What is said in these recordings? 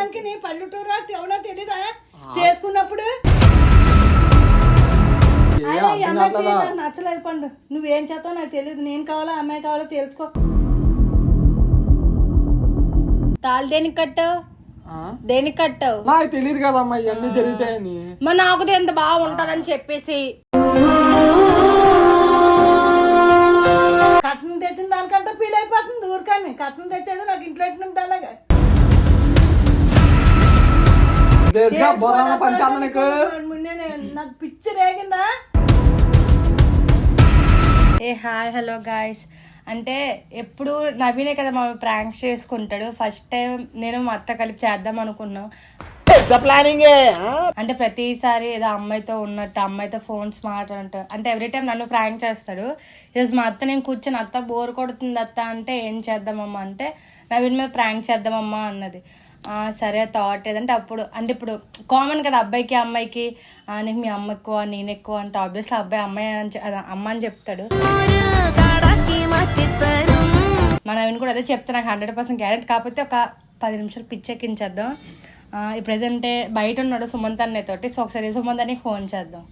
ప్రతిదానికి నీ పల్లెటూరు ఎవడో తెలీదా చేసుకున్నప్పుడు నచ్చలేదు పండు. నువ్వేం చేస్తావు నాకు తెలియదు. నేను కావాలా అమ్మాయి కావాలో తెలుసుకో. తాళి దేనికి కట్టావు? దేనికి కట్టావు? నాకు తెలియదు కదమ్మా ఇవన్నీ జరుగుతాయని. మరి నాకు ఎంత బాగుంటారని చెప్పేసి కట్నం తెచ్చిన దానికంటే ఫీల్ అయిపోతుంది ఊరికాన్ని. కట్నం తెచ్చేది నాకు ఇంట్లో అలాగా నాకు పిచ్చి రేగిందా. ఏ హాయ్ హలో గాయ్స్. అంటే ఎప్పుడు నవీనే కదా మా ప్రాంక్స్ చేసుకుంటాడు. ఫస్ట్ టైం నేను మా అత్త కలిపి చేద్దాం అనుకున్నాం. అంటే ప్రతిసారి ఏదో అమ్మాయితో ఉన్నట్టు అమ్మాయితో ఫోన్స్ మాట్లాడంటాడు. అంటే ఎవ్రీ టైం నన్ను ప్రాంక్ చేస్తాడు. ఈరోజు మా అత్త నేను కూర్చొని అత్త బోర్ కొడుతుంది అత్త అంటే ఏం చేద్దామమ్మా అంటే నవీన్ మీద ప్రాంక్ చేద్దామమ్మా అన్నది. సరే థాట్ ఏదంటే అప్పుడు అంటే ఇప్పుడు కామన్ కదా అబ్బాయికి అమ్మాయికి నీకు మీ అమ్మ ఎక్కువ నేను ఎక్కువ అంటే ఆబ్వియస్లీ అబ్బాయి అమ్మాయి అమ్మ అని చెప్తాడు. మన నవీన్ కూడా అదే చెప్తా. నాకు 100% గ్యారెంటీ. కాకపోతే ఒక 10 నిమిషాలు పిచ్చెక్కించేద్దాం. ఇప్పుడు ఏదంటే బయట ఉన్నాడు సుమంత్ అన్నయ్య తోటి. సో ఒకసారి సుమంత్ అన్నయ్య ఫోన్ చేద్దాం.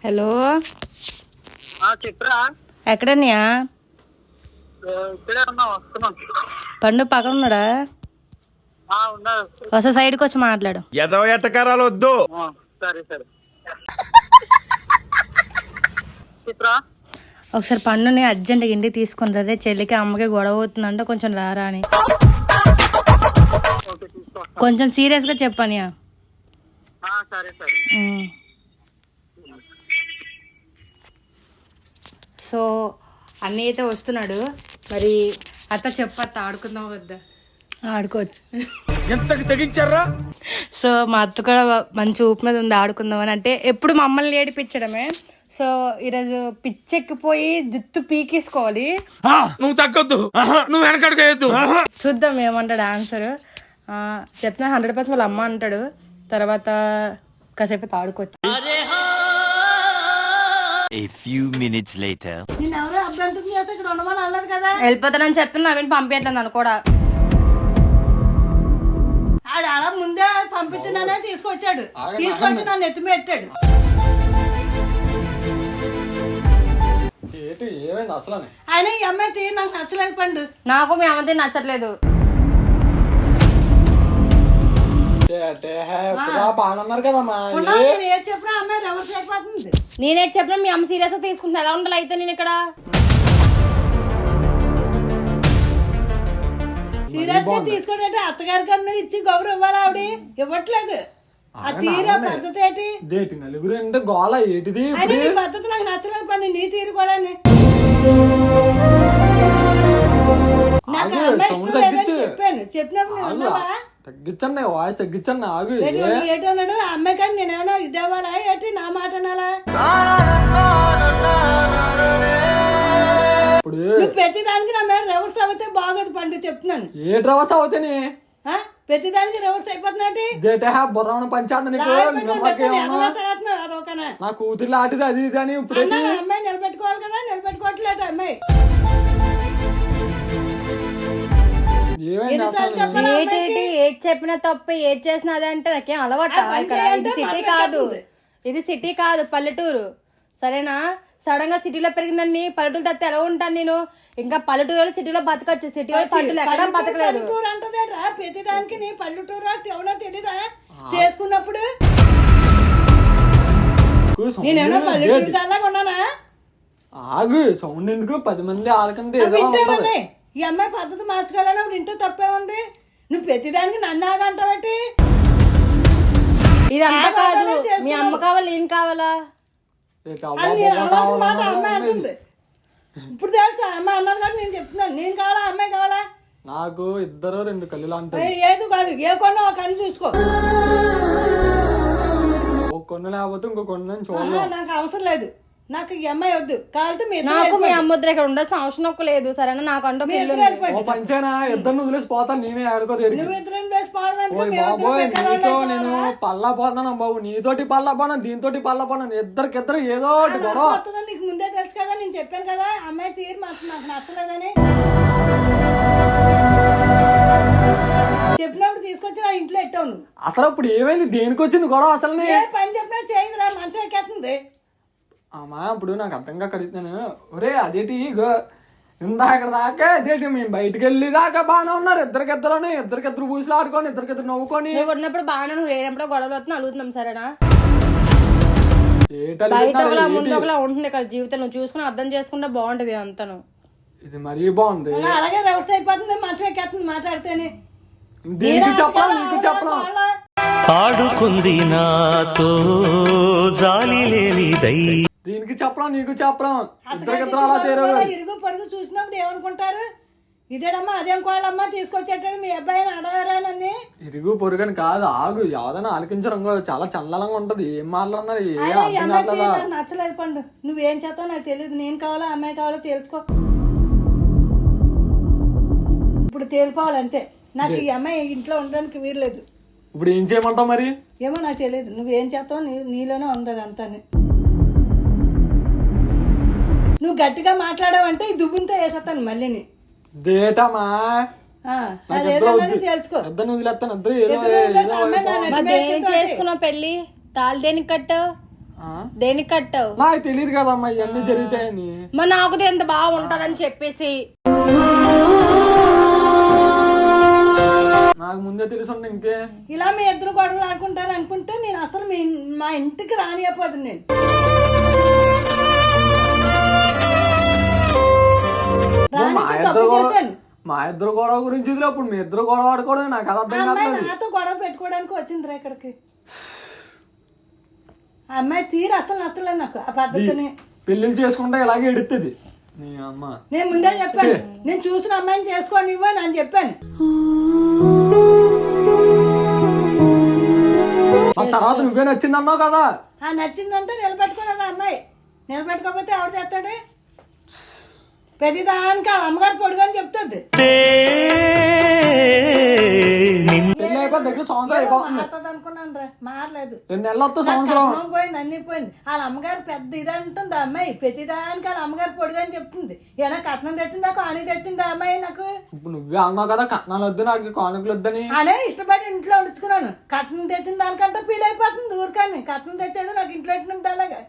హలో చెప్పరా? ఎక్కడన్నయ్యా? పండు పక్కన ఉన్నాడా? ఒకసారి సైడ్కి వచ్చి మాట్లాడు. ఎటకారాలు వద్దు. సరే సరే చెప్పరా? ఒకసారి పండుని అర్జెంట్గా ఇంటికి తీసుకుని రే, చెల్లికి అమ్మకి గొడవ అవుతుందంటే కొంచెం రారా అని. కొంచెం సీరియస్గా చెప్పనియా. సరే సరే. సో అన్నీ అయితే వస్తున్నాడు. మరి అత్త చెప్పత్త ఆడుకుందాం వద్దా? ఆడుకోవచ్చు. ఎంతకు తెగించారా? సో మా అత్త కూడా మంచి ఊపు మీద ఉంది ఆడుకుందామని. అంటే ఎప్పుడు మమ్మల్ని ఏడిపించడమే. సో ఈరోజు పిచ్చెక్కిపోయి జుత్తు పీకేసుకోవాలి. నువ్వు తగ్గొద్దు, నువ్వు వెనకడుగు. చూద్దాం ఏమంటాడు ఆన్సర్. చెప్తున్నా 100% వాళ్ళ అమ్మ అంటాడు. తర్వాత కాసేపు ఆడుకోవచ్చు. నేనెవరో అభ్యంతరం చేస్తే ఇక్కడ ఉండమని అన్నారు కదా. వెళ్ళిపోతానని చెప్తున్నా నవీన్ పంపించట్లేదు నన్ను కూడా. ఆడు అలా ముందే పంపించినానే తీసుకొచ్చాడు. తీసుకొచ్చి నన్ను ఎత్తిమి పెట్టాడు. ఆయన ఈ అమ్మాయి తీరు నాకు నచ్చలేదు పండు. నాకు మీ అమ్మతే నచ్చట్లేదు. చెప్పినా అమ్మాయి రివర్స్ అయిపోతుంది. నేనేది చెప్పినా మీ అమ్మ సీరియస్ గా తీసుకుంటా. ఎలా ఉండాలి అయితే నేను ఇక్కడ సీరియస్ గా తీసుకోండి. అత్తగారి కన్నా ఇచ్చి గౌరవం ఇవ్వాలి. ఆవిడ ఇవ్వట్లేదు. ఆ తీరు పద్ధతి ఏంటి? నలుగురు అంటే గోళ ఏంటిది? నీ పద్ధతి నాకు నచ్చలేదు పండి. నీ తీరు కూడా నాకు అమ్మాయి ఇష్టం లేదని చెప్పాను. చెప్పినప్పుడు తగ్గించండి వాయిస్ తగ్గించండి. ఆగు ఏటన్నాడు ఆ అమ్మాయి కానీ నేనేమన్నా ఇదేవాలా ఏంటి నా మాట అనాలా? నువ్వు ప్రతి దానికి నా మీద రివర్స్ అవుతే బాగోదు పండు చెప్తున్నాను. ఏ రివర్స్ అవుతాని? ప్రతి దానికి రివర్స్ అయిపోతున్నాటి. నా కూతురు లాంటిది అది ఇది అని ఇప్పుడు అమ్మాయి నిలబెట్టుకోవాలి కదా. నిలబెట్టుకోవట్లేదు అమ్మాయి. ఏది చెప్పినా తప్ప ఏది చేసినా అదే అంటే నాకేం అలవాటు. ఇది సిటీ కాదు, ఇది సిటీ కాదు పల్లెటూరు. సరేనా? సడన్ గా సిటీలో పెరిగిందని పల్లెటూరు తప్ప ఎలా ఉంటాను నేను? ఇంకా పల్లెటూరు సిటీలో బతకచ్చు. సిటీ పల్లెటూరు ఎక్కడ బతకలేదు. ప్రతి దానికి నీ పల్లెటూరు ఎవడో తెలీదా చేసుకున్నప్పుడు? నేనేమన్నా పల్లెటూరు చాలాగా ఉన్నానా? ఆగు సౌండ్ ఎందుకు? 10 మంది ఆడకంటే ఈ అమ్మాయి పద్ధతి మార్చుకోవాలని ఇంట్లో తప్పే ఉంది. నువ్వు ప్రతిదానికి నన్ను ఆగంటావేంటి? ఇది అంతా కాదు. మీ అమ్మ కావాలి ఏం కావాలా? మాట అమ్మాయి అంటుంది. ఇప్పుడు తెలుసా అమ్మాయి అన్నారు కానీ నేను చెప్తున్నాను. నేను కావాలా అమ్మాయి కావాలా? నాకు 2 కళ్ళు అంటే ఏది కాదు. ఏ కొన్నా ఒక కన్ను చూసుకో. ఒక కొన్ను లేకపోతే ఇంకో కొన్ను చూడాలి. నాకు అవసరం లేదు. నాకు ఈ అమ్మాయి వద్దు. కావాలంటే నాకు మీ అమ్మ వద్దు. ఇక్కడ ఉండాల్సిన అవసరం ఒక్క లేదు. సరేనా? నాకు అంటూ పంచేనా ఇద్దరు వదిలేసి పోతాను. నేనే ఆడుకోదు. నేను పల్లా పోతున్నాను బాబు. నీతోటి పల్లా పోనా, దీంతో పల్లా పోనా. ఇద్దరికిద్దరు ఏదో ఒకటి గొడవ. నీకు ముందే తెలుసు కదా. నేను చెప్పాను కదా అమ్మాయి తీరు నాకు నచ్చలేదని. చెప్పినప్పుడు తీసుకొచ్చి నా ఇంట్లో ఎట్టావు నువ్వు. అసలు ఇప్పుడు ఏమైంది, దేనికి వచ్చింది గొడవ అసలు? ఏ పని చెప్పినా చేయదురా, మంచం ఎక్కేస్తుంది. అమ్మా ఇప్పుడు నాకు అర్థంగా కడుగుతాను. ఒరే అదేటి ఇందాక దాకా అదేటి మేము బయటకు వెళ్ళి దాకా బాగానే ఉన్నారు, ఇద్దరికిద్దరు పూసులు ఆడుకొని ఇద్దరికిద్దరు నవ్వుకొని. నువ్వు ఉన్నప్పుడు బాగానే, నువ్వు లేనప్పుడు గొడవలు వస్తున్నావు, అలుగుతున్నాం సరేనా? ఏటలు బయట ఒకలా ముందు ఒకలా ఉంటుంది ఇక్కడ జీవితం. నువ్వు చూసుకుని అర్థం చేసుకుంటే బాగుంటది అంతను. ఇది మరీ బాగుంది. అలాగే వ్యవస్థ అయిపోతుంది, మంచం ఎక్కేస్తుంది మాట్లాడితేనే. దీనికి చెప్పడం నీకు చెప్పడం. ఆడుకుంది నాతో జాలి లేనిదై, దీనికి చెప్పడం నీకు చెప్పడం. ఇద్దరికిద్దరు అలా చేరు. ఇరుగు పొరుగు చూసినప్పుడు ఏమనుకుంటారు, ఇదేడమ్మా అదేం కోళ్ళమ్మా తీసుకొచ్చేటాడు మీ అబ్బాయిని అడగారానని. ఇరుగు పొరుగని కాదు, ఆగు, ఎవరైనా ఆలకించడం చాలా చల్లలంగా ఉంటది. ఏం మాట్లాడుతున్నారు, ఏ అదే ఈ అర్థం అమ్మాయి కావట్లేదా? నాకు నచ్చలేదు పండు. నువ్వేం చేస్తావు నాకు తెలియదు. నేను కావాలా అమ్మాయి కావాలో తెలుసుకో. ఇప్పుడు తేలిపోవాలి అంతే. నాకు ఈ అమ్మాయి ఇంట్లో ఉండడానికి వీరలేదు. ఇప్పుడు ఏం చేయమంటావు మరి? ఏమో నాకు తెలియదు. నువ్వేం చేస్తావు నీలోనే ఉండదు అంతా. నువ్వు గట్టిగా మాట్లాడావంటే ఈ దుబ్బుంతో వేసేస్తాను మళ్ళీ. దేటమా అదేదన్నది తెలుసుకో. ఇద్దరు వదిలేస్తాను. ఇద్దరు ఏదో దేనికి చేసుకున్నావు పెళ్లి? తాళి దేనికి కట్టావు? దేనికి కట్టావు? నాకు తెలియదు కదమ్మా ఇవన్నీ జరుగుతాయని. మరి నాకు ఎంత బాగుంటారని చెప్పేసి నాకు ముందే తెలుసుండే ఇంకే. ఇలా మీ ఇద్దరు గొడవలు ఆడుకుంటారు అనుకుంటే నేను అసలు మా ఇంటికి రానియపోదు. నేను మా ఇద్దరు గొడవ గురించి అప్పుడు మీ ఇద్దరు గొడవ ఆడుకోవడం నాకు అది అర్థం కాదు. నాతో గొడవ పెట్టుకోవడానికి వచ్చిందిరా ఇక్కడికి. ఆ అమ్మాయి తీరు అసలు నచ్చలేదు నాకు. ఆ పద్ధతిని పెళ్లిళ్ళు చేసుకుంటే ఇలాగే ఎడుతుంది నీ అమ్మ. నేను ముందే చెప్పాను, నేను చూసిన అమ్మాయిని చేసుకోని ఇవ్వని అని చెప్పాను. ఆ తర్వాత నువ్వే నచ్చిందన్నావు కదా. ఆ నచ్చిందంటే నిలబెట్టుకున్నది ఆ అమ్మాయి. నిలబెట్టుకోకపోతే ఎవరు చేస్తాడు? ప్రతిదానికి వాళ్ళ అమ్మగారు పొడుగని చెప్తుంది. పెళ్లి అయిపోయి దగ్గర సంవత్సరం అయిపోతుంది. మారుతుంది అనుకున్నాను రా, మారలేదు. 2 నెలలు వస్తే సంవత్సరం పోయింది, అన్ని పోయింది. వాళ్ళ అమ్మగారు పెద్ద ఇది అంటుంది ఆ అమ్మాయి. ప్రతిదానికి వాళ్ళ అమ్మగారు పొడుగని చెప్తుంది. ఏమైనా కట్నం తెచ్చిందా కాని తెచ్చిందా అమ్మాయి నాకు? ఇప్పుడు నువ్వే అన్నావు కదా కట్నాలు వద్దు నాకు కానుకలు వద్దని. అనే ఇష్టపడి ఇంట్లో ఉంచుకున్నాను. కట్నం తెచ్చిన దానికంటే ఫీల్ అయిపోతుంది ఊరికాన్ని. కట్నం తెచ్చేది నాకు ఇంట్లో ఎట్టినది అలాగా.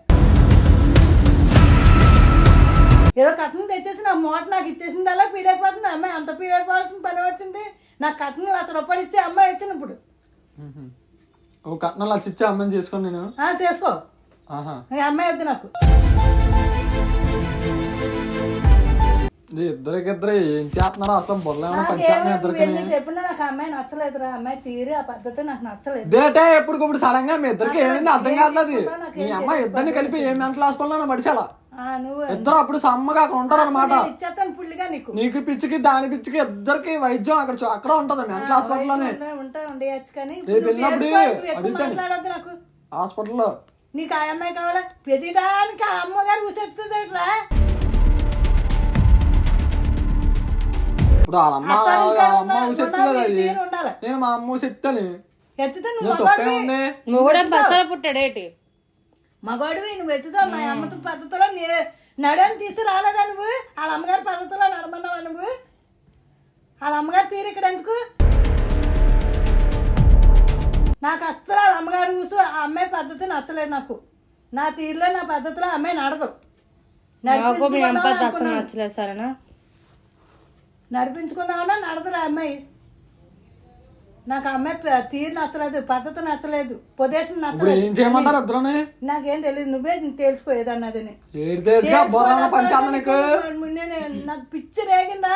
ఏదో కట్నం తెచ్చేసి నా మూట నాకు ఇచ్చేసింది అలా ఫీల్ అయిపోతుంది అమ్మాయి. అంత ఫీల్ అయిపోవాల్సిన పని వచ్చింది నాకు. కట్నం ₹1,00,000 ఇచ్చే అమ్మాయి వచ్చింది ఇప్పుడు. ఓ కట్నాలు ఇచ్చే అమ్మని చేసుకో నేను. చేసుకో. అమ్మాయి వద్దు నాకు. ఇద్దరికిద్దరు ఏం చేస్తున్నారో అసలు బొల్లేమన్నా పంచాయతీ ఇద్దరికి. చెప్పినా నాకు అమ్మాయి నచ్చలేదురా. అమ్మాయి తీరి ఆ పద్ధతి నాకు నచ్చలేదు. దేటే ఎప్పటికప్పుడు సడన్ గా మీ ఇద్దరికి ఏమైంది అర్థం కావట్లేదు. మీ అమ్మాయి ఇద్దరిని కలిపి ఏ మెంటల్ హాస్పిటల్ పడిచాలా ఇద్దరు అప్పుడు సమ్మగా అక్కడ ఉంటారు అనమాట. నీకు పిచ్చికి దాని పిచ్చికి ఇద్దరికి వైద్యం అక్కడ ఉంటది మెంటల్ హాస్పిటల్ లోనే. రేపు వెళ్ళినప్పుడు నాకు హాస్పిటల్లో నీకు ఆ అమ్మాయి కావాలా? ప్రతిదానికి ఆ అమ్మగారు ఉసెత్తుందిరా. ఇప్పుడు వాళ్ళ అమ్మ ఊసెత్తులేదు. నేను మా అమ్మ ఊసెత్తాను. ఎత్తుతా నువ్వు కూడా బస్సులో పుట్టాడేటి మగవాడివి. నువ్వు ఎత్తుతావు మా అమ్మతో పద్ధతిలో నడని తీసి రాలేదా నువ్వు? వాళ్ళ అమ్మగారి పద్ధతిలో నడమన్నావా నువ్వు? వాళ్ళ అమ్మగారు తీరు ఇక్కడ ఎందుకు? నాకు అస్సలు వాళ్ళ అమ్మగారు కూసు ఆ అమ్మాయి పద్ధతి నచ్చలేదు నాకు. నా తీరులో నా పద్ధతిలో అమ్మాయి నడదు. నడిపించుకుందామన్నా నడదురా అమ్మాయి. నాకు అమ్మాయి తీరు నచ్చలేదు, పద్ధతి నచ్చలేదు, పొజిషన్ నచ్చలేదు. నాకేం తెలియదు. నువ్వే తెలుసుకో ఏదన్నది. నాకు పిచ్చి రేగిందా